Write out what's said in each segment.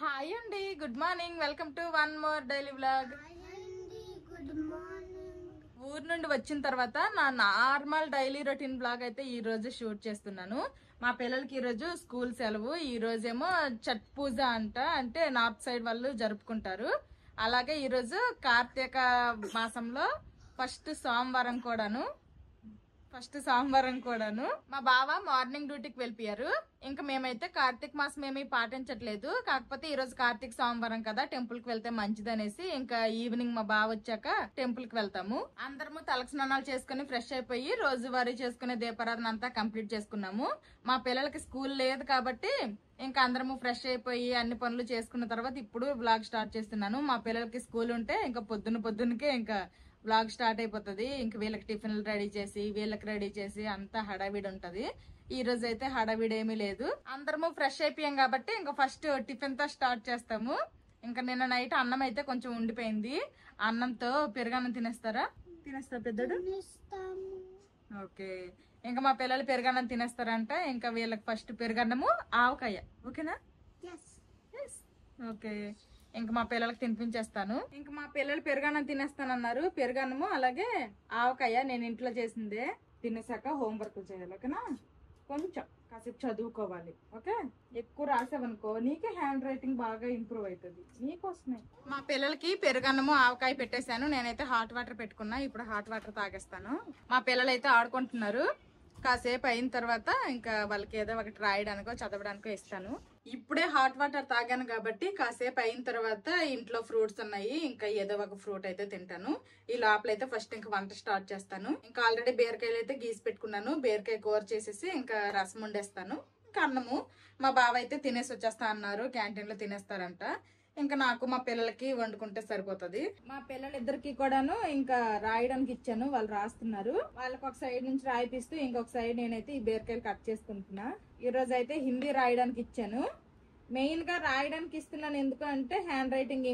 Hi అండి, good morning. Welcome to one more daily vlog. ఊరు నుండి వచ్చిన తర్వాత నా నార్మల్ డైలీ రొటీన్ బ్లాగ్ అయితే ఈ రోజు షూట్ చేస్తున్నాను. మా పిల్లలకి ఈ రోజు స్కూల్ సెలవు. ఈ రోజేమో ఛట్ పూజ అంటే నార్త్ సైడ్ వాళ్ళు జరుపుకుంటారు. అలాగే ఈ రోజు కార్తీక మాసంలో ఫస్ట్ సోమవారం కూడాను మా బావ మార్నింగ్ డ్యూటీకి వెళ్ళిపోయారు. ఇంకా మేమైతే కార్తీక మాసం ఏమీ పాటించట్లేదు. కాకపోతే ఈ రోజు కార్తీక సోమవారం కదా, టెంపుల్ కి వెళ్తే మంచిదనేసి ఇంకా ఈవినింగ్ మా బావ వచ్చాక టెంపుల్ కి వెళ్తాము. అందరము తలకు స్నానాలు చేసుకుని ఫ్రెష్ అయిపోయి రోజువారీ చేసుకునే దీపారాధన అంతా కంప్లీట్ చేసుకున్నాము. మా పిల్లలకి స్కూల్ లేదు కాబట్టి ఇంకా అందరము ఫ్రెష్ అయిపోయి అన్ని పనులు చేసుకున్న తర్వాత ఇప్పుడు వ్లాగ్ స్టార్ట్ చేస్తున్నాను. మా పిల్లలకి స్కూల్ ఉంటే ఇంకా పొద్దున్నకే ఇంకా వ్లాగ్ స్టార్ట్ అయిపోతుంది. ఇంక వీళ్ళకి టిఫిన్లు రెడీ చేసి వీళ్ళకి రెడీ చేసి అంతా హడావిడి ఉంటది. ఈ రోజు అయితే హడావిడి ఏమీ లేదు. అందరము ఫ్రెష్ అయిపోయాం కాబట్టి ఇంకా ఫస్ట్ టిఫిన్ తో స్టార్ట్ చేస్తాము. ఇంకా నిన్న నైట్ అన్నం అయితే కొంచెం ఉండిపోయింది. అన్నంతో పెరుగన్నం తినేస్తారా పెద్దడు? ఓకే, ఇంకా మా పిల్లలు పెరుగన్నం తినేస్తారంట. ఇంకా వీళ్ళకి ఫస్ట్ పెరుగన్నము ఆవకాయ. ఓకేనా? ఓకే, ఇంకా మా పిల్లలకి తినిపించేస్తాను. ఇంకా మా పిల్లలు పెరుగన్నం తినేస్తానన్నారు. పెరుగన్నము అలాగే ఆవకాయ నేను ఇంట్లో చేసిందే. తినేసాక హోంవర్క్ చేయాలి. ఓకేనా? కొంచెం కాసేపు చదువుకోవాలి. ఓకే, ఎక్కువ రాసావనుకో నీకే హ్యాండ్ రైటింగ్ బాగా ఇంప్రూవ్ అవుతుంది. నీకోసమే మా పిల్లలకి పెరుగన్నము ఆవకాయ పెట్టేశాను. నేనైతే హాట్ వాటర్ పెట్టుకున్నా. ఇప్పుడు హాట్ వాటర్ తాగేస్తాను. మా పిల్లలు అయితే ఆడుకుంటున్నారు. కాసేపు అయిన తర్వాత ఇంకా వాళ్ళకి ఏదో ఒకటి రాయడానికో చదవడానికో ఇస్తాను. ఇప్పుడే హాట్ వాటర్ తాగాను కాబట్టి కాసేపు అయిన తర్వాత ఇంట్లో ఫ్రూట్స్ ఉన్నాయి. ఇంకా ఏదో ఒక ఫ్రూట్ అయితే తింటాను. ఈ లోపలైతే ఫస్ట్ ఇంకా వంట స్టార్ట్ చేస్తాను. ఇంకా ఆల్రెడీ బీరకాయలు అయితే గీసి పెట్టుకున్నాను. బీరకాయ కూర చేసేసి ఇంకా రసం వండేస్తాను. ఇంకా అన్నము మా బావ అయితే తినేసి వచ్చేస్తా అన్నారు. క్యాంటీన్ లో తినేస్తారంట. ఇంకా నాకు మా పిల్లలకి వండుకుంటే సరిపోతుంది. మా పిల్లలిద్దరికి కూడాను ఇంకా రాయడానికి ఇచ్చాను. వాళ్ళు రాస్తున్నారు. వాళ్ళకి ఒక సైడ్ నుంచి రాయిపిస్తూ ఇంకొక సైడ్ నేనైతే ఈ బీరకాయలు కట్ చేసుకుంటున్నా. ఈ రోజు అయితే హిందీ రాయడానికి ఇచ్చాను. మెయిన్ గా రాయడానికి ఇస్తున్నాను ఎందుకు అంటే హ్యాండ్ రైటింగ్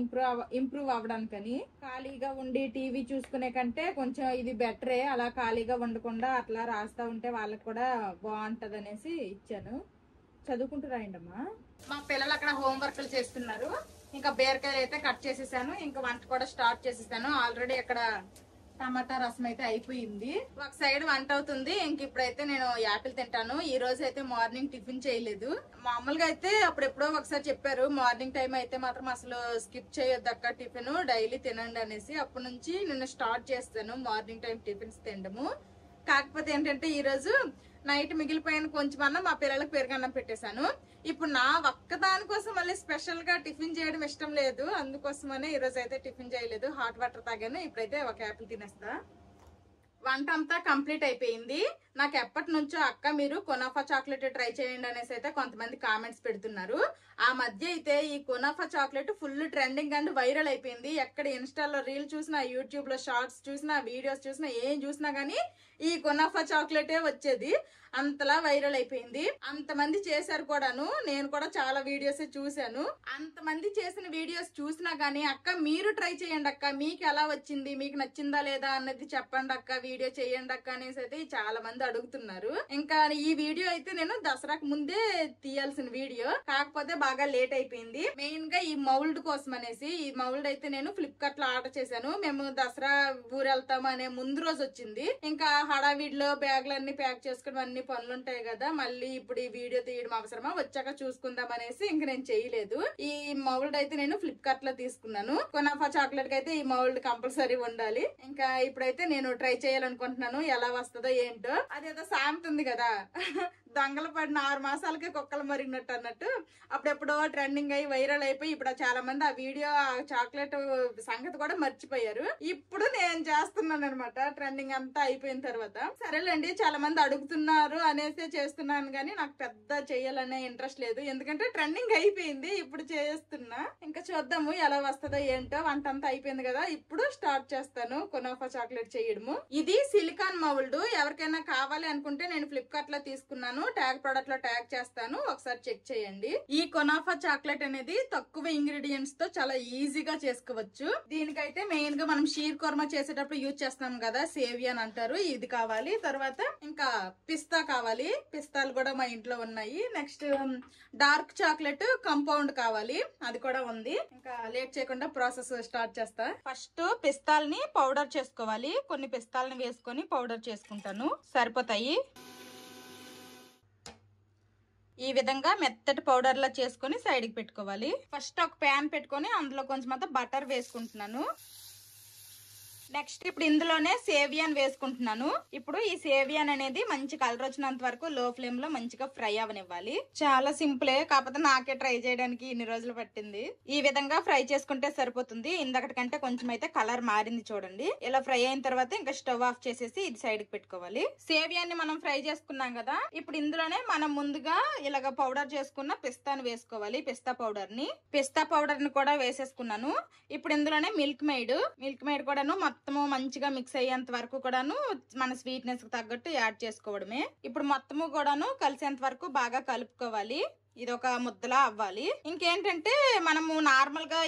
ఇంప్రూవ్ అవ్వడానికని. ఖాళీగా ఉండి టీవీ చూసుకునే కంటే కొంచెం ఇది బెటరే. అలా ఖాళీగా ఉండకుండా అట్లా రాస్తా ఉంటే వాళ్ళకి కూడా బాగుంటది అనేసి ఇచ్చాను. చదువుకుంటూ రాయండమ్మా. మా పిల్లలు అక్కడ హోంవర్క్లు చేస్తున్నారు. ఇంకా బీరకాయలు అయితే కట్ చేసేసాను. ఇంకా వంట కూడా స్టార్ట్ చేసేసాను. ఆల్రెడీ అక్కడ టమాటా రసం అయితే అయిపోయింది. ఒక సైడ్ వంట అవుతుంది. ఇంక ఇప్పుడైతే నేను యాపిల్ తింటాను. ఈ రోజు అయితే మార్నింగ్ టిఫిన్ చేయలేదు. మామూలుగా అయితే అప్పుడెప్పుడో ఒకసారి చెప్పారు మార్నింగ్ టైం అయితే మాత్రం అసలు స్కిప్ చేయొద్దు అక్క, టిఫిన్ డైలీ తినండి అనేసి. అప్పటి నుంచి నేను స్టార్ట్ చేస్తాను మార్నింగ్ టైం టిఫిన్స్ తినడము. కాకపోతే ఏంటంటే ఈ రోజు నైట్ మిగిలిపోయిన కొంచెం అన్నం మా పిల్లలకు పెరుగన్నం పెట్టేశాను. ఇప్పుడు నా ఒక్కదాని కోసం మళ్ళీ స్పెషల్ గా టిఫిన్ చేయడం ఇష్టం లేదు. అందుకోసమనే ఈ రోజు అయితే టిఫిన్ చేయలేదు. హాట్ వాటర్ తాగాను. ఇప్పుడైతే ఒక యాపిల్ తినేస్తా. వంట అంతా కంప్లీట్ అయిపోయింది. నాకు ఎప్పటి నుంచో అక్క మీరు కునాఫా చాక్లెట్ ట్రై చేయండి అనేసి అయితే కొంతమంది కామెంట్స్ పెడుతున్నారు. ఆ మధ్య అయితే ఈ kunafa chocolate full trending and viral అయిపోయింది. ఎక్కడ ఇన్స్టాలో రీల్ చూసినా, యూట్యూబ్ లో షార్ట్స్ చూసినా, వీడియోస్ చూసినా, ఏం చూసినా గానీ ఈ కునాఫా చాక్లెటే వచ్చేది. అంతలా వైరల్ అయిపోయింది. అంతమంది చేశారు కూడాను. నేను కూడా చాలా వీడియోస్ చూశాను. అంతమంది చేసిన వీడియోస్ చూసినా గానీ అక్క మీరు ట్రై చేయండి అక్క, మీకు ఎలా వచ్చింది, మీకు నచ్చిందా లేదా అన్నది చెప్పండి అక్క, వీడియో చేయండి అక్క అనేసి అయితే చాలా మంది అడుగుతున్నారు. ఇంకా ఈ వీడియో అయితే నేను దసరాకు ముందే తీయాల్సిన వీడియో, కాకపోతే బాగా లేట్ అయిపోయింది. మెయిన్ గా ఈ మౌల్డ్ కోసం అనేసి ఈ మౌల్డ్ అయితే నేను ఫ్లిప్కార్ట్ లో ఆర్డర్ చేశాను. మేము దసరా ఊరు వెళ్తాము అనే ముందు రోజు వచ్చింది. ఇంకా హడావిడిలో బ్యాగ్లన్నీ ప్యాక్ చేసుకోవడం అన్ని పనులు ఉంటాయి కదా, మళ్ళీ ఇప్పుడు ఈ వీడియో తీయడం అవసరమా, వచ్చాక చూసుకుందాం అనేసి ఇంక నేను చేయలేదు. ఈ మౌల్డ్ అయితే నేను ఫ్లిప్కార్ట్ లో తీసుకున్నాను. కునాఫా చాక్లెట్ కి అయితే ఈ మౌల్డ్ కంపల్సరీ ఉండాలి. ఇంకా ఇప్పుడైతే నేను ట్రై చేయాలనుకుంటున్నాను. ఎలా వస్తుందో ఏంటో. అదేదో సామెత ఉంది కదా, దొంగలు పడిన 6 మాసాలకే కుక్కలు మరిగినట్టు అన్నట్టు. అప్పుడెప్పుడో ట్రెండింగ్ అయ్యి వైరల్ అయిపోయి ఇప్పుడు చాలా మంది ఆ వీడియో ఆ చాక్లెట్ సంగతి కూడా మర్చిపోయారు. ఇప్పుడు నేను చేస్తున్నాను అనమాట. ట్రెండింగ్ అంతా అయిపోయిన తర్వాత సరేలేండి చాలా మంది అడుగుతున్నారు అనేసి చేస్తున్నాను గానీ నాకు పెద్ద చేయాలనే ఇంట్రెస్ట్ లేదు. ఎందుకంటే ట్రెండింగ్ అయిపోయింది. ఇప్పుడు చేస్తున్నా. ఇంకా చూద్దాము ఎలా వస్తుందో ఏంటో. వంట అంతా అయిపోయింది కదా, ఇప్పుడు స్టార్ట్ చేస్తాను కునాఫా చాక్లెట్ చేయడము. ఇది సిలికాన్ మౌల్డ్. ఎవరికైనా కావాలి అనుకుంటే నేను ఫ్లిప్కార్ట్ లో తీసుకున్నాను. చేస్తాను, ట్యాగ్ ప్రోడక్ట్ లో ట్యాగ్ చేస్తాను, ఒకసారి చెక్ చేయండి. ఈ కొనాఫా చాక్లెట్ అనేది తక్కువ ఇంగ్రీడియంట్స్ తో చాలా ఈజీగా చేసుకోవచ్చు. దీనికైతే మెయిన్ గా మనం షీర్ కుర్మా చేసేటప్పుడు యూజ్ చేస్తాం కదా, సేవియా అని అంటారు, ఇది కావాలి. తర్వాత ఇంకా పిస్తా కావాలి, పిస్తాలు కూడా మా ఇంట్లో ఉన్నాయి. నెక్స్ట్ డార్క్ చాక్లెట్ కంపౌండ్ కావాలి, అది కూడా ఉంది. ఇంకా లేట్ చేయకుండా ప్రాసెస్ స్టార్ట్ చేస్తా. ఫస్ట్ పిస్తాల్ని పౌడర్ చేసుకోవాలి. కొన్ని పిస్తాలని వేసుకొని పౌడర్ చేసుకుంటాను, సరిపోతాయి. ఈ విధంగా మెత్తటి పౌడర్ లా చేసుకొని సైడ్ కి పెట్టుకోవాలి. ఫస్ట్ ఒక ప్యాన్ పెట్టుకొని అందులో కొంచెం అంతా బటర్ వేసుకుంటున్నాను. నెక్స్ట్ ఇప్పుడు ఇందులోనే సేవియాన్ వేసుకుంటున్నాను. ఇప్పుడు ఈ సేవియాన్ అనేది మంచి కలర్ వచ్చినంత వరకు లో ఫ్లేమ్ లో మంచిగా ఫ్రై అవనివ్వాలి. చాలా సింపులే, కాకపోతే నాకే ట్రై చేయడానికి ఇన్ని రోజులు పట్టింది. ఈ విధంగా ఫ్రై చేసుకుంటే సరిపోతుంది. ఇందకటి కంటే కొంచెం అయితే కలర్ మారింది చూడండి. ఇలా ఫ్రై అయిన తర్వాత ఇంకా స్టవ్ ఆఫ్ చేసేసి ఇది సైడ్ కి పెట్టుకోవాలి. సేవియాన్ని మనం ఫ్రై చేసుకున్నాం కదా, ఇప్పుడు ఇందులోనే మనం ముందుగా ఇలాగ పౌడర్ చేసుకున్న పిస్తాను వేసుకోవాలి. పిస్తా పౌడర్ ని కూడా వేసేసుకున్నాను. ఇప్పుడు ఇందులోనే మిల్క్ మేడ్ కూడాను మొత్తము మంచిగా మిక్స్ అయ్యేంత వరకు కూడాను మన స్వీట్నెస్ కి తగ్గట్టు యాడ్ చేసుకోవడమే. ఇప్పుడు మొత్తము కూడాను కలిసేంత వరకు బాగా కలుపుకోవాలి. ఇది ఒక ముద్దలా అవ్వాలి. ఇంకేంటంటే మనము నార్మల్ గా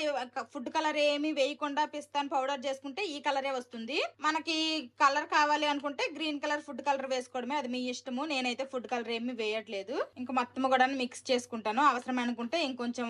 ఫుడ్ కలర్ ఏమి వేయకుండా పిస్తాన్ పౌడర్ చేసుకుంటే ఈ కలరే వస్తుంది. మనకి కలర్ కావాలి అనుకుంటే గ్రీన్ కలర్ ఫుడ్ కలర్ వేసుకోవడమే, అది మీ ఇష్టము. నేనైతే ఫుడ్ కలర్ ఏమి వేయట్లేదు. ఇంకా మొత్తము కూడా మిక్స్ చేసుకుంటాను. అవసరం అనుకుంటే ఇంకొంచెం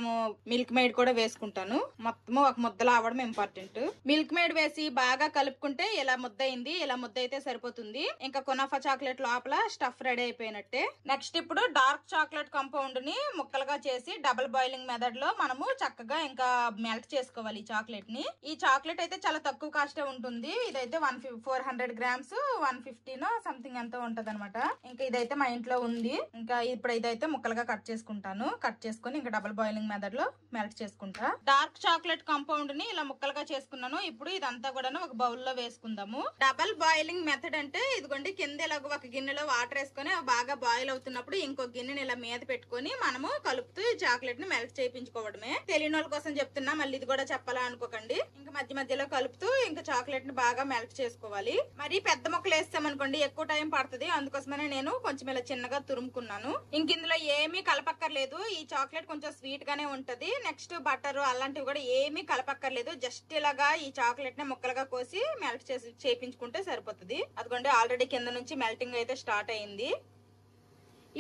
మిల్క్ మేడ్ కూడా వేసుకుంటాను. మొత్తము ఒక ముద్దలా అవ్వడం ఇంపార్టెంట్. మిల్క్ మేడ్ వేసి బాగా కలుపుకుంటే ఇలా ముద్ద అయింది. ఇలా ముద్ద అయితే సరిపోతుంది. ఇంకా కునాఫా చాక్లెట్ లోపల స్టఫ్ రెడీ అయిపోయినట్టే. నెక్స్ట్ ఇప్పుడు డార్క్ చాక్లెట్ కంపౌండ్ ని ముక్కలుగా చేసి డబుల్ బాయిలింగ్ మెథడ్ లో మనము చక్కగా ఇంకా మెల్ట్ చేసుకోవాలి ఈ చాక్లెట్ ని. ఈ చాక్లెట్ అయితే చాలా తక్కువ కాస్ట్ ఉంటుంది. ఇదైతే 400 గ్రామ్స్ 150 సంథింగ్ ఎంతో ఉంటది అనమాట. ఇంకా ఇదైతే మా ఇంట్లో ఉంది. ఇంకా ఇప్పుడు ఇదైతే ముక్కలుగా కట్ చేసుకుంటాను. కట్ చేసుకుని ఇంకా డబుల్ బాయిలింగ్ మెథడ్ లో మెల్ట్ చేసుకుంటా. డార్క్ చాక్లెట్ కంపౌండ్ ని ఇలా ముక్కలుగా చేసుకున్నాను. ఇప్పుడు ఇదంతా కూడా ఒక బౌల్ లో వేసుకుందాము. డబుల్ బాయిలింగ్ మెథడ్ అంటే ఇదిగోండి, కింద ఇలాగ ఒక గిన్నెలో వాటర్ వేసుకొని బాగా బాయిల్ అవుతున్నప్పుడు ఇంకో గిన్నెని ఇలా మీద పెట్టుకొని మనము కలుపుతూ ఈ చాక్లెట్ ని మెల్ట్ చేయించుకోవడమే. తెలియని వాళ్ళ కోసం చెప్తున్నా, మళ్ళీ ఇది కూడా చెప్పాలా అనుకోకండి. ఇంకా మధ్య మధ్యలో కలుపుతూ ఇంకా చాక్లెట్ ని బాగా మెల్ట్ చేసుకోవాలి. మరి పెద్ద ముక్కలు వేస్తామనుకోండి ఎక్కువ టైం పడుతుంది. అందుకోసమనే నేను కొంచెం ఇలా చిన్నగా తురుముకున్నాను. ఇంక ఇందులో ఏమీ కలపక్కర్లేదు. ఈ చాక్లెట్ కొంచెం స్వీట్ గానే ఉంటది. నెక్స్ట్ బటర్ అలాంటివి కూడా ఏమీ కలపక్కర్లేదు. జస్ట్ ఇలాగా ఈ చాక్లెట్ ని ముక్కలుగా కోసి మెల్ట్ చేయించుకుంటే సరిపోతుంది. అదిగోండి ఆల్రెడీ కింద నుంచి మెల్టింగ్ అయితే స్టార్ట్ అయింది.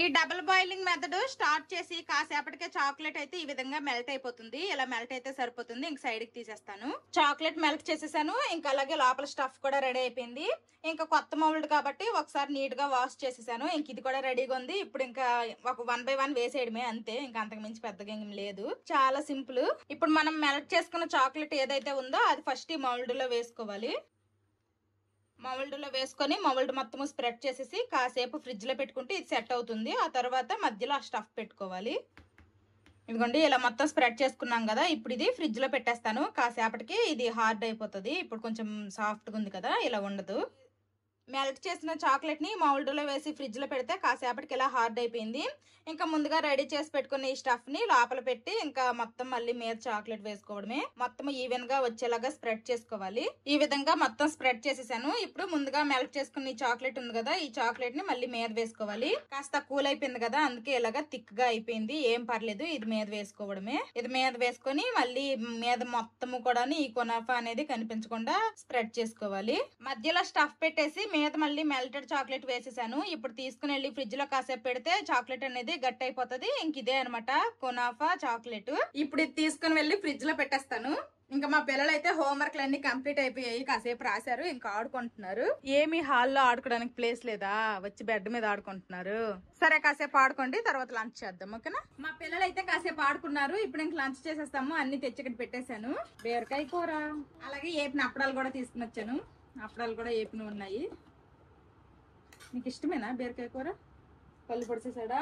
ఈ డబుల్ బాయిలింగ్ మెథడ్ స్టార్ట్ చేసి కాసేపటికే చాక్లెట్ అయితే ఈ విధంగా మెల్ట్ అయిపోతుంది. ఇలా మెల్ట్ అయితే సరిపోతుంది. ఇంక సైడ్ కి తీసేస్తాను. చాక్లెట్ మెల్ట్ చేసేసాను. ఇంకా అలాగే లోపల స్టఫ్ కూడా రెడీ అయిపోయింది. ఇంకా కొత్త మౌల్డ్ కాబట్టి ఒకసారి నీట్ గా వాష్ చేసేసాను. ఇంక ఇది కూడా రెడీగా ఉంది. ఇప్పుడు ఇంకా ఒక 1 by 1 వేసేయడమే అంతే. ఇంకా అంతకు మించి పెద్దగా ఏం లేదు, చాలా సింపుల్. ఇప్పుడు మనం మెల్ట్ చేసుకున్న చాక్లెట్ ఏదైతే ఉందో అది ఫస్ట్ ఈ మౌల్డ్ లో వేసుకోవాలి. మౌల్డ్ లో వేసుకొని మౌల్డ్ మొత్తం స్ప్రెడ్ చేసేసి కాసేపు ఫ్రిడ్జ్ లో పెట్టుకుంటే ఇది సెట్ అవుతుంది. ఆ తర్వాత మధ్యలో ఆ స్టఫ్ పెట్టుకోవాలి. ఇదిగోండి ఇలా మొత్తం స్ప్రెడ్ చేసుకున్నాం కదా, ఇప్పుడు ఇది ఫ్రిడ్జ్ లో పెట్టేస్తాను. కాసేపటికి ఇది హార్డ్ అయిపోతుంది. ఇప్పుడు కొంచెం సాఫ్ట్గా ఉంది కదా, ఇలా ఉండదు. మెల్ట్ చేసిన చాక్లెట్ ని మౌల్డ్ లో వేసి ఫ్రిడ్జ్ లో పెడితే కాసేపటికి ఇలా హార్డ్ అయిపోయింది. ఇంకా ముందుగా రెడీ చేసి పెట్టుకున్న ఈ స్టఫ్ ని లోపల పెట్టి ఇంకా మొత్తం మళ్ళీ మీద చాక్లెట్ వేసుకోవడమే. మొత్తం ఈవెన్ గా వచ్చేలాగా స్ప్రెడ్ చేసుకోవాలి. ఈ విధంగా మొత్తం స్ప్రెడ్ చేసేసాను. ఇప్పుడు ముందుగా మెల్ట్ చేసుకున్న ఈ చాక్లెట్ ఉంది కదా, ఈ చాక్లెట్ ని మళ్ళీ మీద వేసుకోవాలి. కాస్త కూల్ అయిపోయింది కదా, అందుకే ఇలాగా థిక్ గా అయిపోయింది. ఏం పర్లేదు, ఇది మీద వేసుకోవడమే. ఇది మీద వేసుకొని మళ్ళీ మీద మొత్తము కూడా ఈ కునాఫా అనేది కనిపించకుండా స్ప్రెడ్ చేసుకోవాలి. మధ్యలో స్టఫ్ పెట్టేసి మీద మళ్ళీ మెల్టెడ్ చాక్లెట్ వేసేసాను. ఇప్పుడు తీసుకుని వెళ్ళి ఫ్రిడ్జ్ లో కాసేపు పెడితే చాక్లెట్ అనేది గట్టి అయిపోతుంది. ఇంక ఇదే అనమాట కునాఫా చాక్లెట్. ఇప్పుడు ఇది తీసుకుని వెళ్ళి ఫ్రిడ్జ్ లో పెట్టేస్తాను. ఇంకా మా పిల్లలు అయితే హోంవర్క్ అన్ని కంప్లీట్ అయిపోయాయి. కాసేపు రాశారు, ఇంకా ఆడుకుంటున్నారు. ఏమి హాల్లో ఆడుకోవడానికి ప్లేస్ లేదా, వచ్చి బెడ్ మీద ఆడుకుంటున్నారు. సరే కాసేపు ఆడుకోండి, తర్వాత లంచ్ చేద్దాం, ఓకేనా? మా పిల్లలు అయితే కాసేపు ఆడుకున్నారు. ఇప్పుడు ఇంక లంచ్ చేసేస్తాము. అన్ని తెచ్చి ఇక్కడ పెట్టేశాను. బీరకాయ కూర, అలాగే ఏపిన అప్పడాలు కూడా తీసుకుని వచ్చాను. అప్పడాలు కూడా ఏపిన ఉన్నాయి. మీకు ఇష్టమేనా బీరకాయ కూర? పళ్ళు పొడిచేసాడా?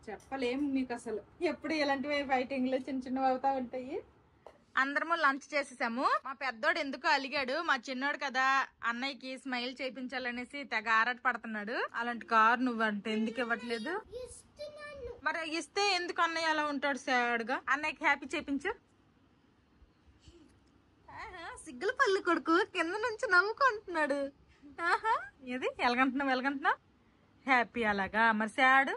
చెప్పలేం మీకు అసలు. ఎప్పుడు ఇలాంటివి ఫైటింగ్లు చిన్న చిన్నవి అవుతా ఉంటాయి. అందరము లంచ్ చేసేసాము. మా పెద్దోడు ఎందుకు అలిగాడు, మా చిన్నోడు కదా అన్నయ్యకి స్మైల్ చేయించాలనేసి తెగ ఆరాట పడుతున్నాడు. అలాంటి కారు నువ్వు అంటే ఎందుకు ఇవ్వట్లేదు? మరి ఇస్తే ఎందుకు అన్నయ్య అలా ఉంటాడు సాడ్ గా? అన్నయ్యకి హ్యాపీ చేయించు. సిగ్గుల పళ్ళు కొడుకు కింద నుంచి నవ్వుకుంటున్నాడు. ఏది ఎలగంటున్నావు? హ్యాపీ అలాగా. మరి సాడ్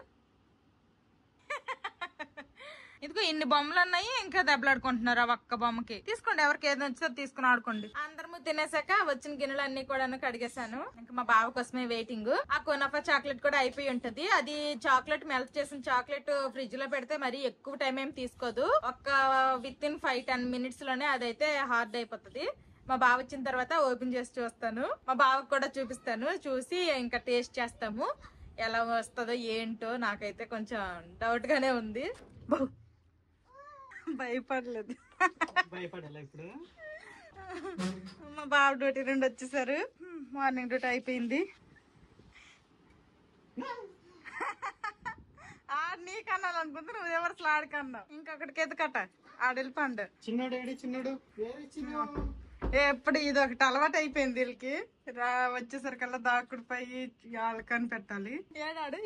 ఇదిగో ఇన్ని బొమ్మలు ఉన్నాయి, ఇంకా దెబ్బలాడుకుంటున్నారు ఆ ఒక్క బొమ్మకి. తీసుకోండి, ఎవరికి ఏదో వచ్చిందో తీసుకుని ఆడుకోండి. అందరము తినేసాక వచ్చిన గిన్నెలు అన్ని కూడా కడిగేశాను. ఇంకా మా బావ కోసమే వెయిటింగ్. ఆ కునాఫా చాక్లెట్ కూడా అయిపోయి ఉంటది. అది చాక్లెట్ మెల్ట్ చేసిన చాక్లెట్ ఫ్రిడ్జ్ లో పెడితే మరి ఎక్కువ టైం ఏం తీసుకోదు. ఒక విత్ ఇన్ 5-10 మినిట్స్ లోనే అదైతే హార్డ్ అయిపోతుంది. మా బావ వచ్చిన తర్వాత ఓపెన్ చేసి చూస్తాను. మా బావకు కూడా చూపిస్తాను. చూసి ఇంకా టేస్ట్ చేస్తాము. ఎలా వస్తుందో ఏంటో నాకైతే కొంచెం డౌట్ గానే ఉంది. భయపడలేదు. ఇప్పుడు మా బావ డ్యూటీ నుండి వచ్చేసారు. మార్నింగ్ డ్యూటీ అయిపోయింది. నీకన్నాలనుకుంటే నువ్వు ఎవరు ఆడికన్నావు. ఇంకొకటికి ఎదుకట ఆడెళ్ళిపండు. చిన్నోడు ఎప్పుడు ఇది ఒకటి అలవాటు అయిపోయింది వీళ్ళకి. వచ్చేసరికల్లా దాక్కుడు పోయి వాళ్ళకని పెట్టాలి. ఏడాడు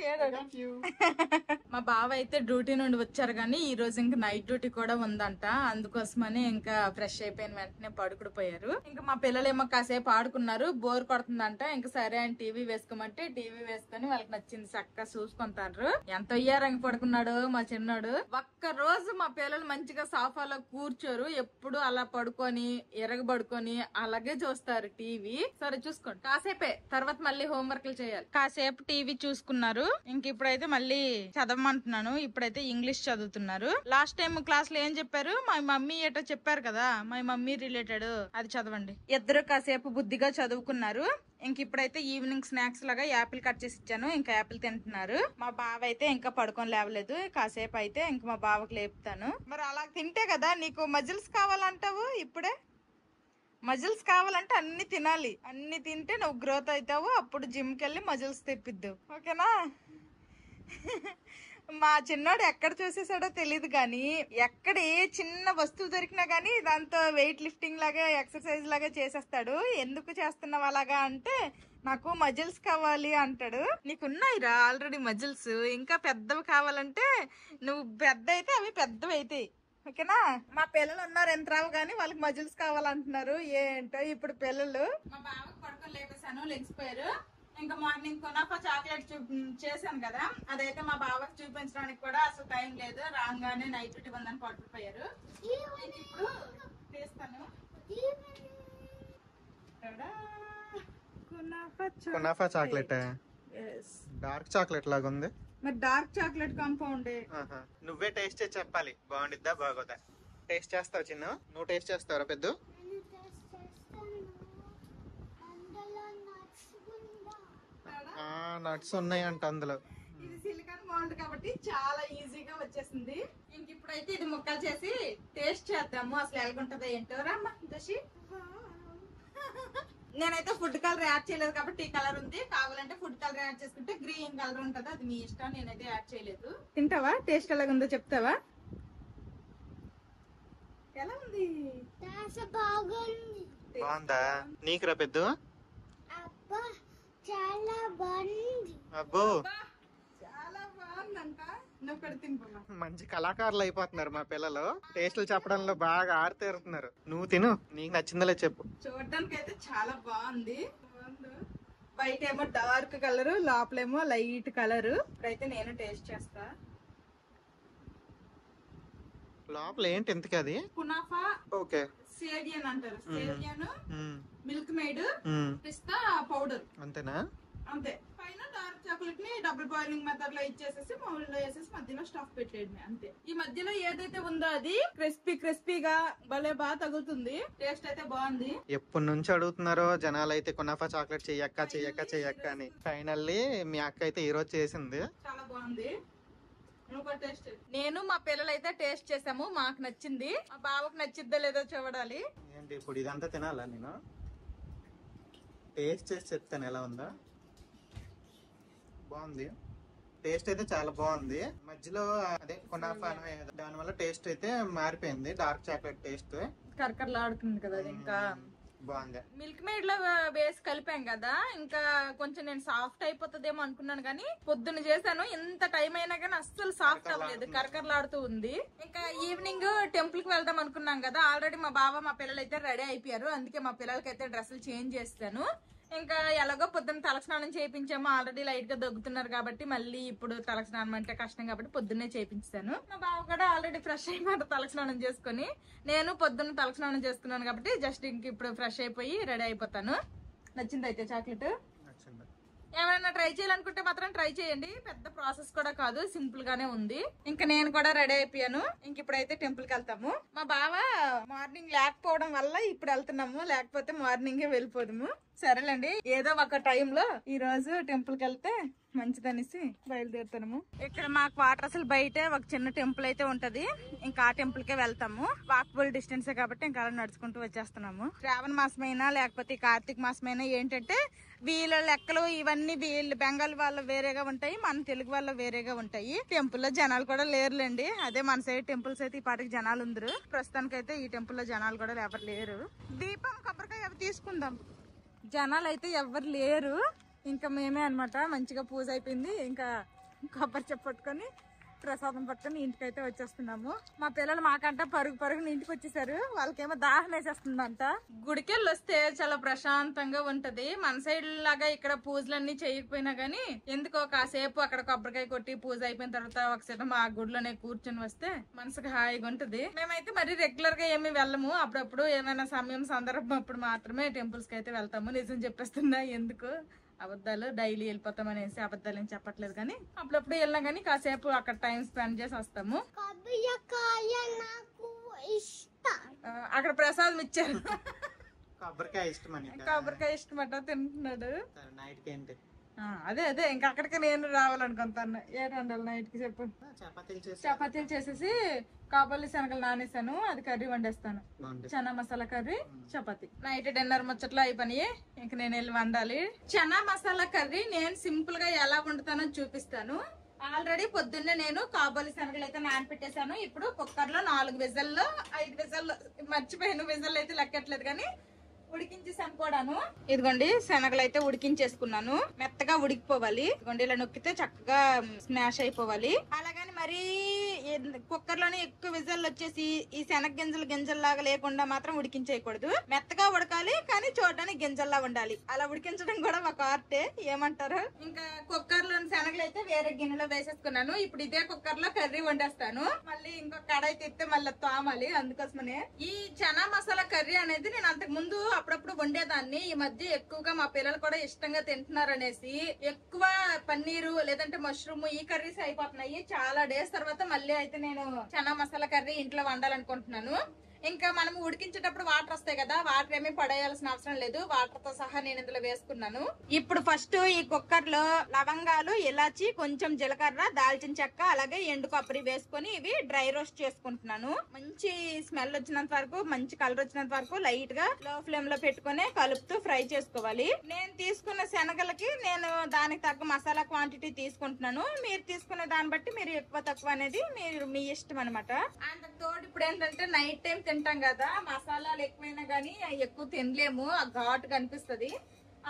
మా బావ అయితే డ్యూటీ నుండి వచ్చారు కానీ ఈ రోజు ఇంకా నైట్ డ్యూటీ కూడా ఉందంట. అందుకోసమని ఇంకా ఫ్రెష్ అయిపోయిన వెంటనే పడుకుడు పోయారు. ఇంకా మా పిల్లలేమో కాసేపు ఆడుకున్నారు. బోర్ కొడుతుందంట. ఇంకా సరే అని టీవీ వేసుకోమంటే టీవీ వేసుకొని వాళ్ళకి నచ్చింది చక్కగా చూసుకుంటారు. ఎంత అయ్యారంగ పడుకున్నాడు మా చిన్నోడు. ఒక్క రోజు మా పిల్లలు మంచిగా సోఫాలో కూర్చోరు. ఎప్పుడు అలా పడుకొని ఎరగబడుకొని అలాగే చూస్తారు టీవీ. సరే చూసుకోండి కాసేపే, తర్వాత మళ్ళీ హోంవర్క్లు చేయాలి. కాసేపు టీవీ చూసుకున్నారు. ఇంక ఇప్పుడైతే మళ్ళీ చదవమంటున్నాను. ఇప్పుడైతే ఇంగ్లీష్ చదువుతున్నారు. లాస్ట్ టైం క్లాస్ లో ఏం చెప్పారు? మా మమ్మీ ఏటో చెప్పారు కదా, మా మమ్మీ రిలేటెడ్ అది చదవండి. ఇద్దరు కాసేపు బుద్ధిగా చదువుకున్నారు. ఇంక ఇప్పుడైతే ఈవినింగ్ స్నాక్స్ లాగా యాపిల్ కట్ చేసి ఇచ్చాను. ఇంకా యాపిల్ తింటున్నారు. మా బావ అయితే ఇంకా పడుకొని లేవలేదు. కాసేపు అయితే ఇంక మా బావకు లేపుతాను. మరి అలా తింటే కదా నీకు మజిల్స్ కావాలంటావు. ఇప్పుడే మజిల్స్ కావాలంటే అన్ని తినాలి. అన్ని తింటే నువ్వు గ్రోత్ అవుతావు. అప్పుడు జిమ్ కి వెళ్ళి మజిల్స్ తెప్పిద్దావు. ఓకేనా? మా చిన్నోడు ఎక్కడ చూసేసాడో తెలియదు గాని ఎక్కడ ఏ చిన్న వస్తువు దొరికినా గానీ దాంతో వెయిట్ లిఫ్టింగ్ లాగా ఎక్సర్సైజ్ లాగా చేసేస్తాడు. ఎందుకు చేస్తున్నావు అలాగా అంటే నాకు మజిల్స్ కావాలి అంటాడు. నీకున్నాయిరా ఆల్రెడీ మజిల్స్. ఇంకా పెద్దవి కావాలంటే నువ్వు పెద్ద అయితే అవి పెద్దవి అవుతాయి. ఓకేనా? మా పిల్లలు ఉన్నారు ఎంత రావు గానీ వాళ్ళకి మజిల్స్ కావాలంటున్నారు. ఏంటో ఇప్పుడు పిల్లలు. మా బావకు పడుకొని లేపేశాను, లెగిసిపోయారు. ఇంకా మార్నింగ్ కొనాఫా చాక్లెట్ చేశాను కదా, అదైతే మా బావకు చూపించడానికి కూడా అసలు టైం లేదు. రాగానే నైట్ డ్యూటీ ఉందని పడుకుపోయారు. ఇప్పుడు చేస్తాను. కునాఫా చాక్లెట్ డార్క్ చాక్లెట్ లాగా ఉంది. మరి డార్క్ చాక్లెట్ కాంపౌండ్. నువ్వే టేస్ట్ చేసి చెప్పాలి బాగుండిద్దా బాగోదా. టేస్ట్ చేస్తావు చిన్న? నువ్వు టేస్ట్ చేస్తావరా పెద్ద? నట్స్ ఉన్నాయంట అందులో. ఇది సిలికాన్ మౌల్డ్ కాబట్టి చాలా ఈజీగా వచ్చేసింది. ఇంక ఇప్పుడైతే ఇది ముక్కలు చేసి టేస్ట్ చేద్దాము. అసలు ఎలాగుంటదో ఏంటో. రామ్మా దశి. నేనైతే ఫుడ్ కలర్ యాడ్ చేయలేదు కాబట్టి ఈ కలర్ ఉంది. కావాలంటే ఫుడ్ కలర్ యాడ్ చేసుకుంటే గ్రీన్ కలర్ ఉంటది. అది మీ ఇష్టం. నేనైతే యాడ్ చేయలేదు. తింటావా? టేస్ట్ ఎలాగుందో చెప్తావా? ఎలా ఉంది? బాగుందా? నీకు రా పెద్ద? చాలా బాగుంది. అబ్బో చాలా బాగుందంట. నువ్వు కూడా తినిపోమా. మంచి కళాకారులు అయిపోతున్నారు మా పిల్లలు. టేస్ట్లు చెప్పడంలో బాగా ఆరితేరుతున్నారు. నువ్వు తిను, నీకు నచ్చిందలే చెప్పు. చూడడానికి అయితే చాలా బాగుంది. బయట ఏమో డార్క్ కలర్, లోపలేమో లైట్ కలర్. ఇప్పుడైతే నేను టేస్ట్ చేస్తా. లోపల ఏంటి ఇంతకీ? అది కునాఫా ఓకే సేవియన్ అంటారు. సేవియన్, మిల్క్ మేడ్, పిస్తా పౌడర్. అంతేనా? అంతే. పైన డార్క్ చాక్లెట్ ని డబుల్ బాయిలింగ్ మెథడ్ లో ఇచ్చేసేసి మౌల్డ్ లో వేసేసి మధ్యలో స్టఫ్ పెట్టేయడమే. అంతే. ఈ మధ్యలో ఏదైతే ఉందో అది క్రిస్పీగా భలే బాగా తగులుతుంది. టేస్ట్ అయితే బాగుంది. ఎప్పటి నుంచి అడుగుతున్నారో జనాలు అయితే కునాఫా చాక్లెట్ చెయ్యక్క అని. ఫైనల్లీ మీ అక్క అయితే ఈ రోజు చేసింది. చాలా బాగుంది. నేను మా పిల్లలు అయితే టేస్ట్ చేసాము. మాకు నచ్చింది. మా బావకు నచ్చిద్దో లేదో చూడాలి. ఏంటి ఇప్పుడు ఇదంతా తినాలా? నేను టేస్ట్ చేసి చెప్తాను ఎలా ఉందా. బాగుంది. టేస్ట్ అయితే చాలా బాగుంది. మధ్యలో అదే కునాఫా దాని వల్ల టేస్ట్ అయితే మారిపోయింది. డార్క్ చాక్లెట్ టేస్ట్ కరకరలాడుతుంది కదా. అది ఇంకా బాగుంది. మిల్క్ మేడ్ లో వేసి కలిపాం కదా, ఇంకా కొంచెం నేను సాఫ్ట్ అయిపోతుందేమో అనుకున్నాను కానీ పొద్దున్న చేశాను. ఎంత టైం అయినా కానీ అస్సలు సాఫ్ట్ అవ్వలేదు, కరకరలాడుతూ ఉంది. ఇంకా ఈవినింగ్ టెంపుల్ కి వెళ్దాం అనుకున్నాం కదా. ఆల్రెడీ మా బావ మా పిల్లలు అయితే రెడీ అయిపోయారు. అందుకే మా పిల్లలకి అయితే డ్రెస్సులు చేంజ్ చేస్తాను. ఇంకా ఎలాగో పొద్దున్న తలస్నానం చేయించాము. ఆల్రెడీ లైట్ గా దగ్గుతున్నారు కాబట్టి మళ్ళీ ఇప్పుడు తలస్నానం అంటే కష్టం కాబట్టి పొద్దున్నే చేయించాను. మా బావ కూడా ఆల్రెడీ ఫ్రెష్ అయిపోయి తలస్నానం చేసుకుని, నేను పొద్దున్న తలస్నానం చేసుకున్నాను కాబట్టి జస్ట్ ఇంక ఇప్పుడు ఫ్రెష్ అయిపోయి రెడీ అయిపోతాను. నచ్చింది అయితే చాక్లెట్. ఎవరైనా ట్రై చేయాలనుకుంటే మాత్రం ట్రై చేయండి. పెద్ద ప్రాసెస్ కూడా కాదు, సింపుల్ గానే ఉంది. ఇంకా నేను కూడా రెడీ అయిపోయాను. ఇంక ఇప్పుడైతే టెంపుల్ కి వెళ్తాము. మా బావ మార్నింగ్ లేకపోవడం వల్ల ఇప్పుడు వెళ్తున్నాము, లేకపోతే మార్నింగే వెళ్ళిపోదాము. సరేలేండి, ఏదో ఒక టైంలో ఈ రోజు టెంపుల్ కి వెళ్తే మంచిదనేసి బయలుదేరుతాము. ఇక్కడ మాకు వాటర్ అసలు బయటే ఒక చిన్న టెంపుల్ అయితే ఉంటది. ఇంకా ఆ టెంపుల్ కే వెళ్తాము. వాకబుల్ డిస్టెన్స్ కాబట్టి ఇంకా అలా నడుచుకుంటూ వచ్చేస్తున్నాము. శ్రావణ మాసమైనా లేకపోతే కార్తీక మాసమైనా ఏంటంటే వీళ్ళ లెక్కలు ఇవన్నీ వీళ్ళు బెంగాల్ వాళ్ళు వేరేగా ఉంటాయి, మన తెలుగు వాళ్ళు వేరేగా ఉంటాయి. టెంపుల్ లో జనాలు కూడా లేరులేండి. అదే మన సైడ్ టెంపుల్స్ అయితే ఈ పాటికి జనాలు ఉందరు. ప్రస్తుతానికైతే ఈ టెంపుల్ లో జనాలు కూడా ఎవరు లేరు. దీపం కొబ్బరికాయ అవి తీసుకుందాం. జనాలు అయితే ఎవరు లేరు. ఇంకా మేమే అన్నమాట. మంచిగా పూజ అయిపోయింది. ఇంకా కొబ్బరి చెప్పు పట్టుకొని ప్రసాదం పట్టుకొని ఇంటికైతే వచ్చేస్తున్నాము. మా పిల్లలు మాకంట పరుగుని ఇంటికి వచ్చేసారు. వాళ్ళకేమో దాహం వేసేస్తుందంట. గుడికెళ్ళి వస్తే చాలా ప్రశాంతంగా ఉంటది. మన సైడ్ లాగా ఇక్కడ పూజలన్నీ చేయకపోయినా గానీ ఎందుకో కాసేపు అక్కడ కొబ్బరికాయ కొట్టి పూజ అయిపోయిన తర్వాత ఒకసారి మా గుడిలోనే కూర్చొని వస్తే మనసుకు హాయిగా ఉంటది. మేమైతే మరి రెగ్యులర్ గా ఏమి వెళ్ళము. అప్పుడప్పుడు ఏమైనా సమయం సందర్భం అప్పుడు మాత్రమే టెంపుల్స్ కి అయితే వెళ్తాము. నిజం చెప్పేస్తున్నా, ఎందుకు అబద్ధాలు డైలీ వెళ్ళిపోతాం అనేసి అబద్ధాలు ఏం చెప్పట్లేదు. కానీ అప్పుడప్పుడు వెళ్ళినా కానీ కాసేపు అక్కడ టైం స్పెండ్ చేసి వస్తాము. కొబ్బరికాయ నాకు ఇష్టం. అక్కడ ప్రసాదం ఇచ్చారు. కొబ్బరికాయ ఇష్టమని. కొబ్బరికాయ ఇష్టమట తింటున్నాడు. నైట్ కి ఏంటి? అదే ఇంకా అక్కడికి నేను రావాలనుకుంటాను. ఏంటండాలి నైట్ కి చెప్పు. చపాతీలు చేసేసి కాబల్లి శనగలు నానేసాను, అది కర్రీ వండేస్తాను. Chana masala curry, chapati. Night dinner ముచ్చట్లో అయిపోయి ఇంక నేను వెళ్ళి వండాలి. చనా మసాలా కర్రీ నేను సింపుల్ గా ఎలా వండుతానో చూపిస్తాను. ఆల్రెడీ పొద్దున్నే నేను కాబోలి శనగలు అయితే నానపెట్టేశాను. ఇప్పుడు కుక్కర్ లో 4 విజల్లో 5 విజల్లో మర్చిపోయాను, విజల్ అయితే లెక్కట్లేదు కానీ ఉడికించేసాను కూడాను. ఇదిగోండి శనగలు అయితే ఉడికించేసుకున్నాను. మెత్తగా ఉడికిపోవాలి. ఇదిగోండి ఇలా నొక్కితే చక్కగా స్మాష్ అయిపోవాలి. అలాగని మరీ కుక్కర్ లోనే ఎక్కువ విజల్ వచ్చేసి ఈ శనగ గింజలు లాగా లేకుండా మాత్రం ఉడికించేయకూడదు. మెత్తగా ఉడకాలి కానీ చూడడానికి గింజల్లా ఉండాలి. అలా ఉడికించడం కూడా ఒక ఆర్టే. ఏమంటారు? ఇంకా కుక్కర్ లోని శనగలు అయితే వేరే గిన్నెలో వేసేసుకున్నాను. ఇప్పుడు ఇదే కుక్కర్ లో కర్రీ వండేస్తాను. మళ్ళీ ఇంకో కడాయి తిప్పితే మళ్ళీ తోమాలి. అందుకోసమనే ఈ చనా మసాలా కర్రీ అనేది నేను అంతకు ముందు అప్పుడప్పుడు వండేదాన్ని. ఈ మధ్య ఎక్కువగా మా పిల్లలు కూడా ఇష్టంగా తింటున్నారు అనేసి ఎక్కువ పన్నీరు లేదంటే మష్రూమ్ ఈ కర్రీస్ అయిపోతున్నాయి. చాలా డేస్ తర్వాత మళ్ళీ అయితే నేను చనా మసాలా కర్రీ ఇంట్లో వండాలనుకుంటున్నాను. ఇంకా మనం ఉడికించేటప్పుడు వాటర్ వస్తాయి కదా, వాటర్ ఏమీ పడేయాల్సిన అవసరం లేదు. వాటర్ తో సహా నేను ఇందులో వేసుకున్నాను. ఇప్పుడు ఫస్ట్ ఈ కుక్కర్ లో లవంగాలు, ఇలాచి, కొంచెం జీలకర్ర, దాల్చిన చెక్క, అలాగే ఎండు కొబ్బరి వేసుకొని ఇవి డ్రై రోస్ట్ చేసుకుంటున్నాను. మంచి స్మెల్ వచ్చినంత వరకు, మంచి కలర్ వచ్చినంత వరకు లైట్ గా లో ఫ్లేమ్ లో పెట్టుకుని కలుపుతూ ఫ్రై చేసుకోవాలి. నేను తీసుకున్న శనగలకి నేను దానికి తగ్గ మసాలా క్వాంటిటీ తీసుకుంటున్నాను. మీరు తీసుకునే దాన్ని బట్టి మీరు ఎక్కువ తక్కువ అనేది మీరు మీ ఇష్టం అనమాట. అండ్ తోడు ఇప్పుడు ఏంటంటే నైట్ టైం తింటాం కదా, మసాలాలు ఎక్కువైనా గానీ ఎక్కువ తినలేము, ఆ ఘాటు కనిపిస్తుంది.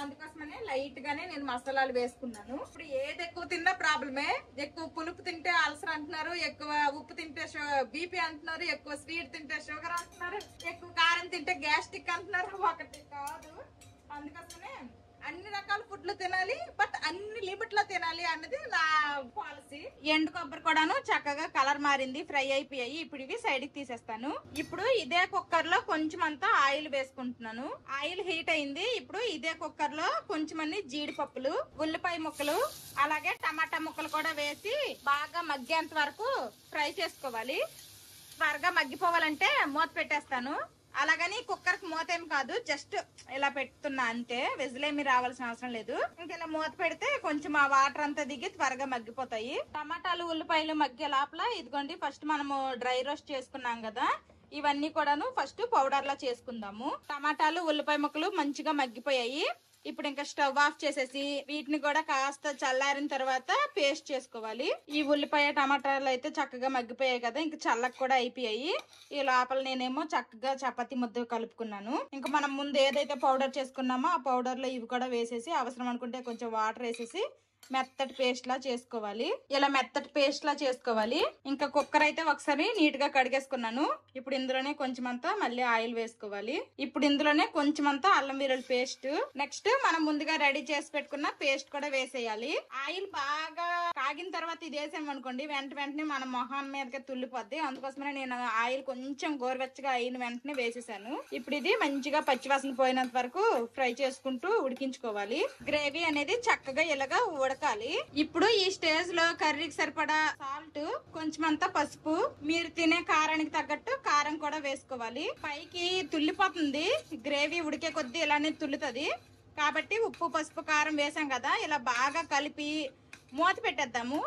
అందుకోసమనే లైట్ గానే నేను మసాలాలు వేసుకున్నాను. ఇప్పుడు ఏది ఎక్కువ తిన్నా ప్రాబ్లమే. ఎక్కువ పులుపు తింటే అల్సర్ అంటున్నారు, ఎక్కువ ఉప్పు తింటే బీపీ అంటున్నారు, ఎక్కువ స్వీట్ తింటే షుగర్ అంటున్నారు, ఎక్కువ కారం తింటే గ్యాస్ట్రిక్ అంటున్నారు. ఒకటి కాదు. అందుకోసమనే అన్ని రకాల ఫుడ్లు తినాలి, బట్ అన్ని లిమిట్ లో తినాలి అన్నది నా పాలసీ. ఎండు కొబ్బరి కూడాను చక్కగా కలర్ మారింది, ఫ్రై అయిపోయాయి. ఇప్పుడు ఇవి సైడ్ కి తీసేస్తాను. ఇప్పుడు ఇదే కుక్కర్ లో కొంచెం అంతా ఆయిల్ వేసుకుంటున్నాను. ఆయిల్ హీట్ అయింది. ఇప్పుడు ఇదే కుక్కర్ లో కొంచెం అన్ని జీడిపప్పులు, ఉల్లిపాయ ముక్కలు, అలాగే టమాటా ముక్కలు కూడా వేసి బాగా మగ్గేంత వరకు ఫ్రై చేసుకోవాలి. త్వరగా మగ్గిపోవాలంటే మూత పెట్టేస్తాను. అలాగని కుక్కర్ కి మూత ఏం కాదు, జస్ట్ ఇలా పెడుతున్నా అంతే. విజిలేమి రావాల్సిన అవసరం లేదు. ఇంకా ఇలా మూత పెడితే కొంచెం ఆ వాటర్ అంతా దిగి త్వరగా మగ్గిపోతాయి. టమాటాలు, ఉల్లిపాయలు మగ్గే లోపల ఇదిగోండి ఫస్ట్ మనము డ్రై రోస్ట్ చేసుకున్నాం కదా, ఇవన్నీ కూడాను ఫస్ట్ పౌడర్ లా చేసుకుందాము. టమాటాలు, ఉల్లిపాయ ముక్కలు మంచిగా మగ్గిపోయాయి. ఇప్పుడు ఇంకా స్టవ్ ఆఫ్ చేసేసి వీటిని కూడా కాస్త చల్లారిన తర్వాత పేస్ట్ చేసుకోవాలి. ఈ ఉల్లిపాయ టమాటాలు అయితే చక్కగా మగ్గిపోయాయి కదా, ఇంకా చల్లక కూడా అయిపోయాయి. ఈ లోపల నేనేమో చక్కగా చపాతీ ముద్ద కలుపుకున్నాను. ఇంకా మనం ముందు ఏదైతే పౌడర్ చేసుకున్నామో ఆ పౌడర్ లో ఇవి కూడా వేసేసి అవసరం అనుకుంటే కొంచెం వాటర్ వేసేసి మెత్తటి పేస్ట్ లా చేసుకోవాలి. ఇలా మెత్తటి పేస్ట్ లా చేసుకోవాలి. ఇంకా కుక్కర్ అయితే ఒకసారి నీట్ గా కడిగేసుకున్నాను. ఇప్పుడు ఇందులోనే కొంచెం అంతా మళ్ళీ ఆయిల్ వేసుకోవాలి. ఇప్పుడు ఇందులోనే కొంచెం అంతా అల్లం వెల్లుల్లి పేస్ట్, నెక్స్ట్ మనం ముందుగా రెడీ చేసి పెట్టుకున్న పేస్ట్ కూడా వేసేయాలి. ఆయిల్ బాగా కాగిన తర్వాత ఇది వేసామనుకోండి వెంటనే మన మొహం మీదకి తుల్లిపోద్ది. అందుకోసమే నేను ఆయిల్ కొంచెం గోరువెచ్చగా అయిన వెంటనే వేసేసాను. ఇప్పుడు ఇది మంచిగా పచ్చివాసన పోయినంత వరకు ఫ్రై చేసుకుంటూ ఉడికించుకోవాలి. గ్రేవీ అనేది చక్కగా ఇలాగా ఉడకాలి. ఇప్పుడు ఈ స్టేజ్ లో కర్రీకి సరిపడా సాల్ట్, కొంచెం అంతా పసుపు, మీరు తినే కారానికి తగ్గట్టు కారం కూడా వేసుకోవాలి. పైకి తుల్లిపోతుంది, గ్రేవీ ఉడికే కొద్దీ ఇలానే తుల్లుతుంది కాబట్టి ఉప్పు పసుపు కారం వేసాం కదా, ఇలా బాగా కలిపి మూత పెట్టేద్దాము.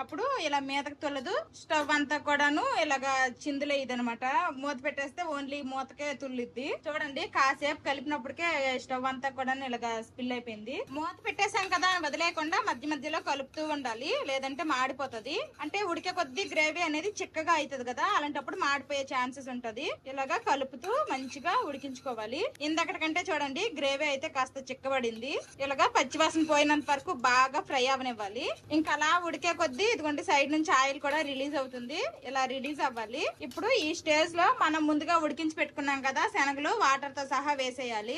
అప్పుడు ఇలా మీదకి తుల్లదు. స్టవ్ అంతా కూడాను ఇలాగా చిందులే ఇదనమాట. మూత పెట్టేస్తే ఓన్లీ మూతకే తుల్లిద్ది. చూడండి కాసేపు కలిపినప్పటికే స్టవ్ అంతా కూడా ఇలాగా స్పిల్ అయిపోయింది. మూత పెట్టేసాం కదా వదిలేయకుండా మధ్య మధ్యలో కలుపుతూ ఉండాలి, లేదంటే మాడిపోతుంది. అంటే ఉడికే కొద్దీ గ్రేవీ అనేది చిక్కగా అవుతుంది కదా, అలాంటప్పుడు మాడిపోయే ఛాన్సెస్ ఉంటది. ఇలాగా కలుపుతూ మంచిగా ఉడికించుకోవాలి. ఇందకటికంటే చూడండి గ్రేవీ అయితే కాస్త చిక్కబడింది. ఇలాగా పచ్చివాసన పోయినంత వరకు బాగా ఫ్రై అవనివ్వాలి. ఇంకా అలా ఉడికే కొద్దీ ఇదిగోండి సైడ్ నుంచి ఆయిల్ కూడా రిలీజ్ అవుతుంది. ఇలా రిలీజ్ అవ్వాలి. ఇప్పుడు ఈ స్టేజ్ లో మనం ముందుగా ఉడికించి పెట్టుకున్నాం కదా శనగలు, వాటర్ తో సహా వేసేయాలి.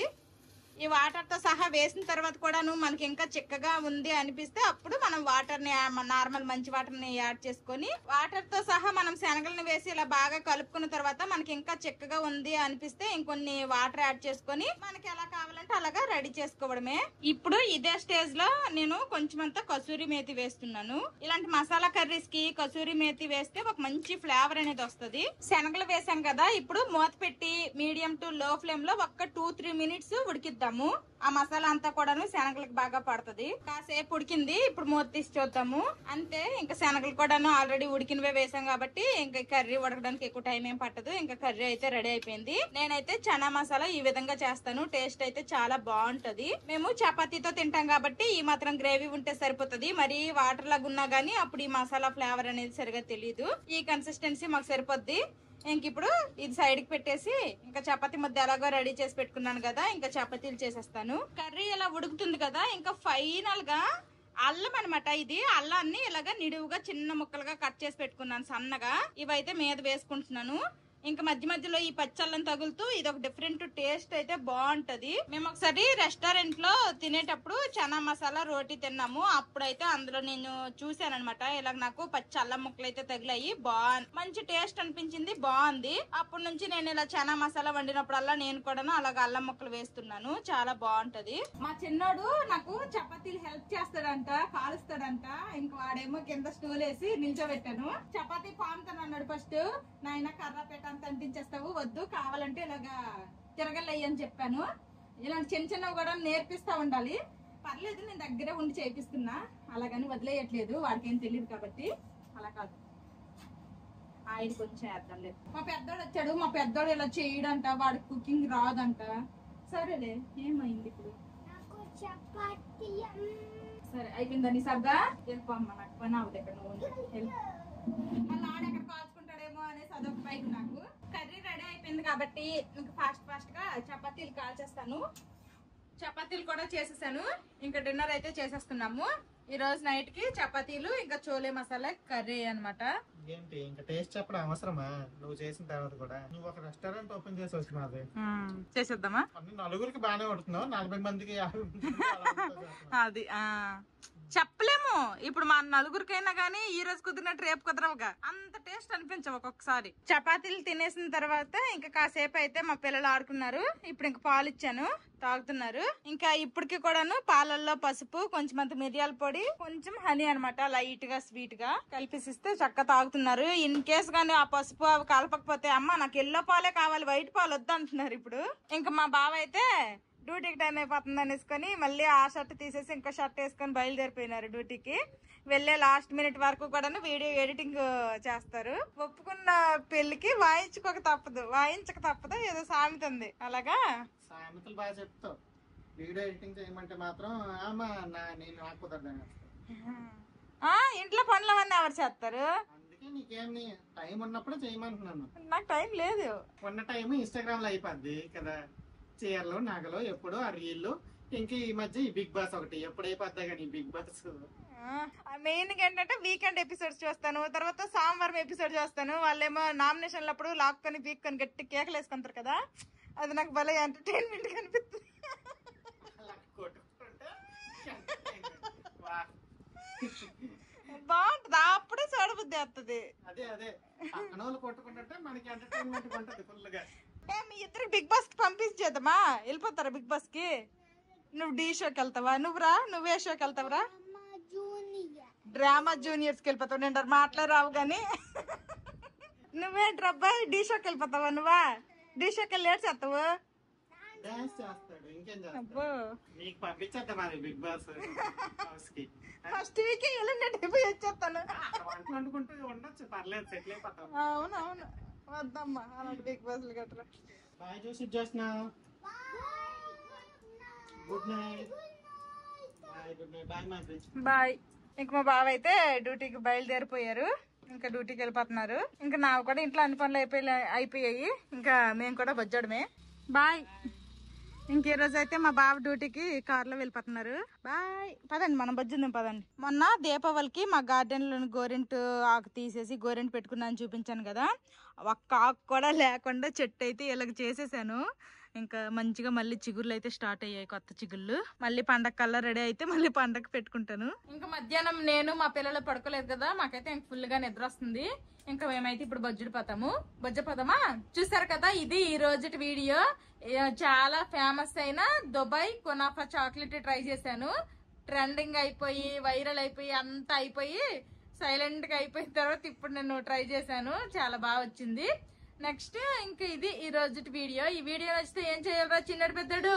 ఈ వాటర్ తో సహా వేసిన తర్వాత కూడాను మనకి ఇంకా చిక్కగా ఉంది అనిపిస్తే అప్పుడు మనం వాటర్ ని నార్మల్ మంచి వాటర్ ని యాడ్ చేసుకొని, వాటర్ తో సహా మనం శనగలను వేసి ఇలా బాగా కలుపుకున్న తర్వాత మనకి ఇంకా చిక్కగా ఉంది అనిపిస్తే ఇంకొన్ని వాటర్ యాడ్ చేసుకొని మనకి ఎలా కావాలంటే అలాగా రెడీ చేసుకోవడమే. ఇప్పుడు ఇదే స్టేజ్ లో నేను కొంచెం అంతా కసూరి మేతి వేస్తున్నాను. ఇలాంటి మసాలా కర్రీస్ కి కసూరి మేతి వేస్తే ఒక మంచి ఫ్లేవర్ అనేది వస్తుంది. శనగలు వేసాం కదా, ఇప్పుడు మూత పెట్టి మీడియం టు లో ఫ్లేమ్ లో ఒక 2-3 మినిట్స్ ఉడికిద్దాం. ఆ మసాలా అంతా కూడాను శనగలకు బాగా పడుతుంది. కాసేపు ఉడికింది, ఇప్పుడు మూత తీసి చూద్దాము. అంతే, ఇంకా శనగలు కూడాను ఆల్రెడీ ఉడికినవే వేసాం కాబట్టి ఇంకా కర్రీ ఉడకడానికి ఎక్కువ టైం ఏం పట్టదు. ఇంకా కర్రీ అయితే రెడీ అయిపోయింది. నేనైతే చనా మసాలా ఈ విధంగా చేస్తాను. టేస్ట్ అయితే చాలా బాగుంటది. మేము చపాతీతో తింటాం కాబట్టి ఈ మాత్రం గ్రేవీ ఉంటే సరిపోతుంది. మరి వాటర్ లాగా ఉన్నా గానీ అప్పుడు ఈ మసాలా ఫ్లేవర్ అనేది సరిగా తెలియదు. ఈ కన్సిస్టెన్సీ మాకు సరిపోద్ది. ఇంక ఇప్పుడు ఇది సైడ్ కి పెట్టేసి ఇంకా చపాతీ ముద్ద ఎలాగో రెడీ చేసి పెట్టుకున్నాను కదా, ఇంకా చపాతీలు చేసేస్తాను. కర్రీ ఇలా ఉడుకుతుంది కదా, ఇంకా ఫైనల్ గా అల్లం అనమాట. ఇది అల్లాన్ని ఇలాగా నిడువుగా చిన్న ముక్కలుగా కట్ చేసి పెట్టుకున్నాను సన్నగా. ఇవైతే మీద వేసుకుంటున్నాను. ఇంకా మధ్య మధ్యలో ఈ పచ్చళ్ళం తగులుతూ ఇది ఒక డిఫరెంట్ టేస్ట్ అయితే బాగుంటది. మేము ఒకసారి రెస్టారెంట్ లో తినేటప్పుడు చనా మసాలా రోటీ తిన్నాము. అప్పుడైతే అందులో నేను చూసాను అనమాట. ఇలా నాకు పచ్చి అల్లం ముక్కలు అయితే తగిలాయి. మంచి టేస్ట్ అనిపించింది, బాగుంది. అప్పటి నుంచి నేను ఇలా చనా మసాలా వండినప్పుడల్లా నేను కూడా అలాగ అల్లం ముక్కలు వేస్తున్నాను. చాలా బాగుంటది. మా చిన్నోడు నాకు చపాతీలు హెల్ప్ చేస్తాడంట, కాలుస్తాడంట. ఇంకా వాడేమో కింద స్టూల్ వేసి నిల్చోబెట్టాను. చపాతీ పాముతాను అన్నాడు ఫస్ట్. నాయన కర్ర పెట్ట అంటించేస్తావు, వద్దు కావాలంటే ఇలాగా తిరగలయ్యి అని చెప్పాను. ఇలాంటి చిన్న చిన్నవి కూడా నేర్పిస్తా ఉండాలి. పర్లేదు, నేను దగ్గరే ఉండి చేపిస్తున్నా, అలాగని వదిలేయట్లేదు. వాడికి ఏం తెలియదు కాబట్టి. అలా కాదు, ఆయిల్ కొంచెం వేద్దాం. లేదు, మా పెద్దోడు వచ్చాడు. మా పెద్దోడు ఇలా చేయడంట, వాడికి కుకింగ్ రాదంట. సరేలే, ఏమైంది ఇప్పుడు? సరే అయిపోయిందని సరదా వెళ్ళిపోమ్మ. నాకు పని అవ్వదు ఇక్కడ, నువ్వు మళ్ళీ ఆడెక్కడ కాల్చుకుంటాడేమో అనేసి అదొక బైక్. నాకు కర్రీ రెడీ అయిపోయింది కాబట్టి ఇంకా ఫాస్ట్ గా చపాతీలు కాల్చేస్తాను. చపాతీలు కూడా చేసేసాను. ఇంకా డిన్నర్ అయితే చేసేస్తున్నాము. ఈ రోజు నైట్ కి చపాతీలు ఇంకా చోలే మసాలా కర్రీ అన్నమాట. ఏంటి ఇంకా టేస్ట్ చెప్పడం అవసరమా? నువ్వు చేసిన తర్వాత కూడా నువ్వు ఒక రెస్టారెంట్ ఓపెన్ చేసి వచ్చినది. చేసేద్దామా? నలుగురికి బాగానే పడుతున్నావు, 40 మందికి అది చెప్పలేము. ఇప్పుడు మా నలుగురికైనా గానీ ఈ రోజు కుదిరినట్టు రేపు కుదరవుగా, అంత టేస్ట్ అనిపించవు ఒక్కొక్కసారి. చపాతీలు తినేసిన తర్వాత ఇంకా కాసేపు అయితే మా పిల్లలు ఆడుకున్నారు. ఇప్పుడు ఇంకా పాలు ఇచ్చాను, తాగుతున్నారు. ఇంకా ఇప్పటికి కూడాను పాలల్లో పసుపు, కొంచెం అంత మిరియాల పొడి, కొంచెం హనీ అనమాట, లైట్ గా స్వీట్ గా కలిపిసిస్తే చక్కగా తాగుతున్నారు. ఇన్ కేసు గానీ ఆ పసుపు అవి కలపకపోతే అమ్మ నాకు ఎల్లో పాలే కావాలి, వైట్ పాలు వద్దు అంటున్నారు. ఇప్పుడు ఇంకా మా బావ అయితే డ్యూటీకి టైం అయిపోతుంది అనేసుకొని మళ్ళీ ఆ షర్ట్ తీసేసి ఇంకో షర్ట్ వేసుకొని బయలుదేరిపోయినారు డ్యూటీకి. వెళ్ళే లాస్ట్ మినిట్ వరకు కూడా వీడియో ఎడిటింగ్ చేస్తారు. ఒప్పుకున్న పెళ్లికి వాయించక తప్పదు ఏదో సామెత ఉంది, అలాగా సామెతలు బాగా చెప్తావు. వీడియో ఎడిటింగ్ చేయమంటే మాత్రం నేను కుదరదు. ఇంట్లో పనులవన్నీ ఎవరు చేస్తారు? అందుకే నీకేమి టైం ఉన్నప్పుడు చేయమంటున్నాను. నాకు టైం లేదు. ఉన్న టైం ఇన్స్టాగ్రామ్ లో అయిపోద్ది కదా, చీరలు నగలు ఎప్పుడు ఆ రీళ్లు ఇంక ఈ మధ్య ఈ బిగ్ బాస్ ఒకటి ఎప్పుడైపోద్దా కానీ బిగ్ బాస్. మెయిన్ గా ఏంటంటే వీకెండ్ ఎపిసోడ్స్ చూస్తాను, తర్వాత సోమవారం ఎపిసోడ్ చూస్తాను. వాళ్ళేమో నామినేషన్లు అప్పుడు లాక్కొని పీక్కొని గట్టి కేకలు వేసుకుంటారు కదా, అది నాకు భలే ఎంటర్టైన్మెంట్ కనిపిస్తుంది. బాగుంటది, అప్పుడే చూడబుద్ధి వస్తుంది. అదే అదే పక్కన వాళ్ళు కొట్టుకుంటుంటే మనకి ఎంటర్టైన్మెంట్ ఉంటది ఫుల్ గా. మీ ఇద్దరికి బిగ్ బాస్ కి పంపించేద్దామా? వెళ్ళిపోతారా బిగ్ బాస్ కి? నువ్వు డి షోకి వెళ్తావా? నువ్వే షోకి వెళ్తావురా? డ్రామా జూనియర్స్ కి వెళ్ళిపోతావు. నేను మాట్లాడరావు గాని నువ్వేంట్రబ్బా డి షోకి వెళ్ళిపోతావా? నువ్వా డి షోకి వెళ్ళి ఏడ్చేస్తావు? డాన్స్ చేస్తాడు, ఇంకేం చేస్తాడు. మీకు పంపించేద్దాం మరి బిగ్ బాస్ హౌస్ కి. ఫస్ట్ వీక్ వెళ్ళినట్టు పోయి వచ్చేస్తాను. వంటలు వండుకుంటూ ఉండొచ్చు, పర్లేదు, సెటిల్ అయిపోతాం. అవునవును, వద్దమ్మా అలాంటి బిగ్ బాస్ గట్రా. బాయ్ చూసి చేస్తున్నా. Good night. Bye, good night. Bye మా ఫ్రెండ్స్. బాయ్. ఇంక మా బావ అయితే డ్యూటీకి బయలుదేరిపోయారు, ఇంకా డ్యూటీకి వెళ్ళిపోతున్నారు. ఇంకా నాకు కూడా ఇంట్లో అన్ని పనులు అయిపోయాయి, ఇంకా మేము కూడా బజ్జడమే. బాయ్. ఇంక ఈ రోజు అయితే మా బావ డ్యూటీకి కార్లో వెళ్ళిపోతున్నారు. బాయ్. పదండి మనం బజ్జుందాం, పదండి. మొన్న దీపావళికి మా గార్డెన్ లోని గోరింటు ఆకు తీసేసి గోరింటు పెట్టుకున్నాను చూపించాను కదా, ఒక్క ఆకు కూడా లేకుండా చెట్టు అయితే ఇలాగ చేసేసాను. ఇంకా మంచిగా మళ్ళీ చిగుర్లు అయితే స్టార్ట్ అయ్యాయి, కొత్త చిగుళ్ళు. మళ్ళీ పండగ కల్లా రెడీ అయితే మళ్ళీ పండగ పెట్టుకుంటాను. ఇంకా మధ్యాహ్నం నేను మా పిల్లలు పడుకోలేదు కదా, మాకైతే ఫుల్ గా నిద్ర వస్తుంది. ఇంకా మేమైతే ఇప్పుడు బజ్జపోదామా? చూసారు కదా, ఇది ఈ రోజు వీడియో. చాలా ఫేమస్ అయిన దుబాయ్ కునాఫా చాక్లెట్ ట్రై చేశాను. ట్రెండింగ్ అయిపోయి వైరల్ అయిపోయి అంతా అయిపోయి సైలెంట్ గా అయిపోయిన తర్వాత ఇప్పుడు నేను ట్రై చేశాను, చాలా బాగా వచ్చింది. నెక్స్ట్ ఇంకా ఇది ఈ రోజు వీడియో. ఈ వీడియో నచ్చితే ఏం చేయాలరా చిన్నడు పెద్దడు?